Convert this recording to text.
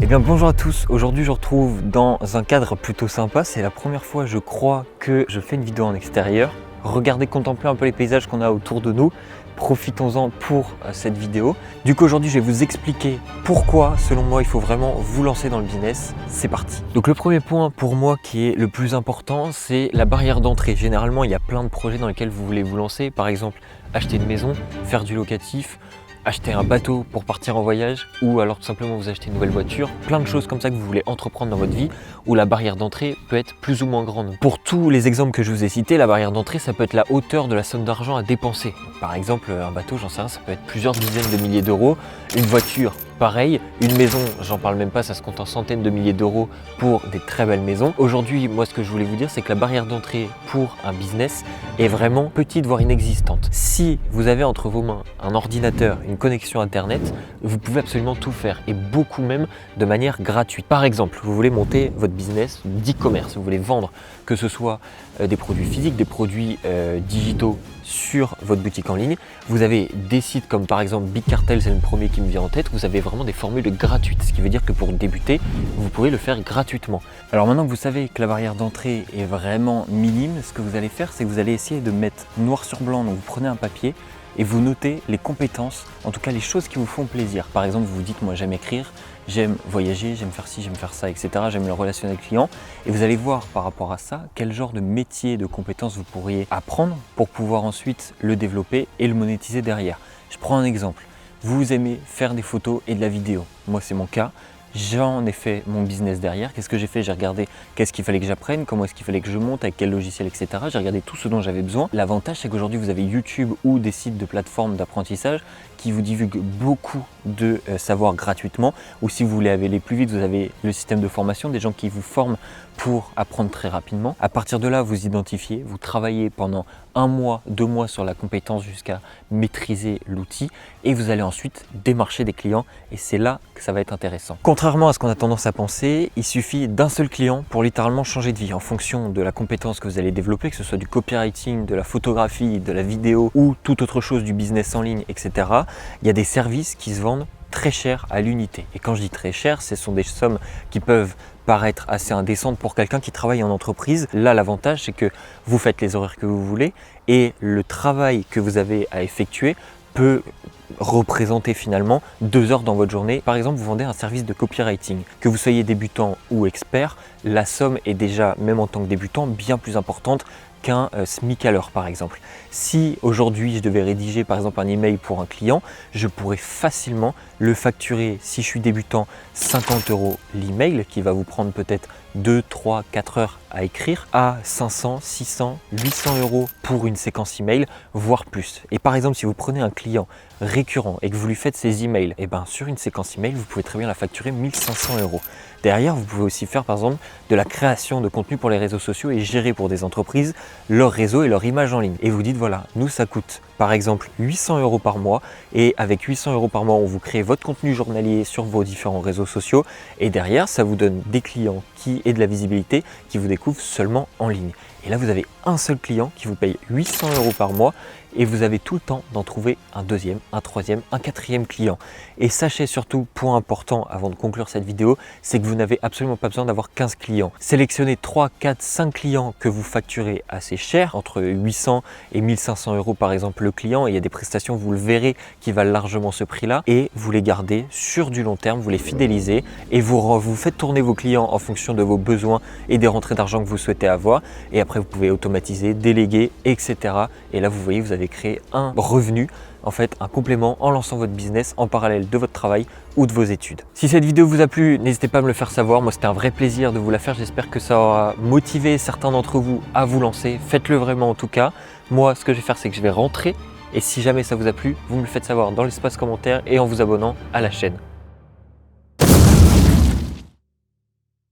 Eh bien bonjour à tous, aujourd'hui je retrouve dans un cadre plutôt sympa, c'est la première fois je crois que je fais une vidéo en extérieur. Regardez, contempler un peu les paysages qu'on a autour de nous, profitons-en pour cette vidéo. Du coup aujourd'hui je vais vous expliquer pourquoi selon moi il faut vraiment vous lancer dans le business, c'est parti. Donc le premier point pour moi qui est le plus important, c'est la barrière d'entrée. Généralement il y a plein de projets dans lesquels vous voulez vous lancer, par exemple acheter une maison, faire du locatif, acheter un bateau pour partir en voyage ou alors tout simplement vous acheter une nouvelle voiture, plein de choses comme ça que vous voulez entreprendre dans votre vie où la barrière d'entrée peut être plus ou moins grande. Pour tous les exemples que je vous ai cités, la barrière d'entrée ça peut être la hauteur de la somme d'argent à dépenser. Par exemple un bateau, j'en sais rien, ça peut être plusieurs dizaines de milliers d'euros, une voiture pareil, une maison, j'en parle même pas, ça se compte en centaines de milliers d'euros pour des très belles maisons. Aujourd'hui, moi ce que je voulais vous dire, c'est que la barrière d'entrée pour un business est vraiment petite, voire inexistante. Si vous avez entre vos mains un ordinateur, une connexion internet, vous pouvez absolument tout faire et beaucoup même de manière gratuite. Par exemple, vous voulez monter votre business d'e-commerce, vous voulez vendre que ce soit des produits physiques, des produits digitaux sur votre boutique en ligne. Vous avez des sites comme par exemple Big Cartel, c'est le premier qui me vient en tête. Vous avez vraiment des formules gratuites, ce qui veut dire que pour débuter, vous pourrez le faire gratuitement. Alors maintenant que vous savez que la barrière d'entrée est vraiment minime, ce que vous allez faire, c'est que vous allez essayer de mettre noir sur blanc. Donc vous prenez un papier et vous notez les compétences, en tout cas les choses qui vous font plaisir. Par exemple, vous vous dites, moi j'aime écrire, j'aime voyager, j'aime faire ci, j'aime faire ça, etc. J'aime le relationnel client. Et vous allez voir par rapport à ça, quel genre de métier, de compétences vous pourriez apprendre pour pouvoir ensuite le développer et le monétiser derrière. Je prends un exemple. Vous aimez faire des photos et de la vidéo. Moi, c'est mon cas. J'en ai fait mon business derrière. Qu'est-ce que j'ai fait? J'ai regardé qu'est-ce qu'il fallait que j'apprenne, comment est-ce qu'il fallait que je monte, avec quel logiciel, etc. J'ai regardé tout ce dont j'avais besoin. L'avantage, c'est qu'aujourd'hui, vous avez YouTube ou des sites de plateformes d'apprentissage qui vous divulguent beaucoup de savoir gratuitement. Ou si vous voulez aller plus vite, vous avez le système de formation, des gens qui vous forment pour apprendre très rapidement. À partir de là, vous identifiez, vous travaillez pendant 1 mois, 2 mois sur la compétence jusqu'à maîtriser l'outil et vous allez ensuite démarcher des clients et c'est là que ça va être intéressant. Contrairement à ce qu'on a tendance à penser, il suffit d'un seul client pour littéralement changer de vie en fonction de la compétence que vous allez développer, que ce soit du copywriting, de la photographie, de la vidéo ou toute autre chose, du business en ligne, etc. Il y a des services qui se vendent très cher à l'unité. Et quand je dis très cher, ce sont des sommes qui peuvent paraître assez indécentes pour quelqu'un qui travaille en entreprise. Là, l'avantage, c'est que vous faites les horaires que vous voulez et le travail que vous avez à effectuer peut représenter finalement 2 heures dans votre journée. Par exemple, vous vendez un service de copywriting. Que vous soyez débutant ou expert, la somme est déjà, même en tant que débutant, bien plus importante qu'un SMIC à l'heure par exemple. Si aujourd'hui je devais rédiger par exemple un email pour un client, je pourrais facilement le facturer, si je suis débutant, 50 € l'email qui va vous prendre peut-être 2, 3, 4 heures à écrire, à 500, 600, 800 € pour une séquence email, voire plus. Et par exemple, si vous prenez un client récurrent et que vous lui faites ses emails, et bien sur une séquence email, vous pouvez très bien la facturer 1500 €. Derrière, vous pouvez aussi faire par exemple de la création de contenu pour les réseaux sociaux et gérer pour des entreprises leur réseau et leur image en ligne. Et vous dites voilà, nous ça coûte par exemple 800 € par mois et avec 800 € par mois, on vous crée votre contenu journalier sur vos différents réseaux sociaux et derrière, ça vous donne des clients et de la visibilité qui vous découvrent seulement en ligne. Et là, vous avez un seul client qui vous paye 800 € par mois et vous avez tout le temps d'en trouver un deuxième, un troisième, un quatrième client. Et sachez surtout, point important avant de conclure cette vidéo, c'est que vous n'avez absolument pas besoin d'avoir 15 clients. Sélectionnez 3, 4, 5 clients que vous facturez assez cher, entre 800 et 1500 € par exemple le client. Et il y a des prestations, vous le verrez, qui valent largement ce prix-là. Et vous les gardez sur du long terme, vous les fidélisez et vous faites tourner vos clients en fonction de vos besoins et des rentrées d'argent que vous souhaitez avoir. Et après, vous pouvez automatiser, déléguer, etc. Et là, vous voyez, vous avez créé un revenu, en fait un complément en lançant votre business en parallèle de votre travail ou de vos études. Si cette vidéo vous a plu, n'hésitez pas à me le faire savoir. Moi, c'était un vrai plaisir de vous la faire. J'espère que ça aura motivé certains d'entre vous à vous lancer. Faites-le vraiment en tout cas. Moi, ce que je vais faire, c'est que je vais rentrer et si jamais ça vous a plu, vous me le faites savoir dans l'espace commentaire et en vous abonnant à la chaîne.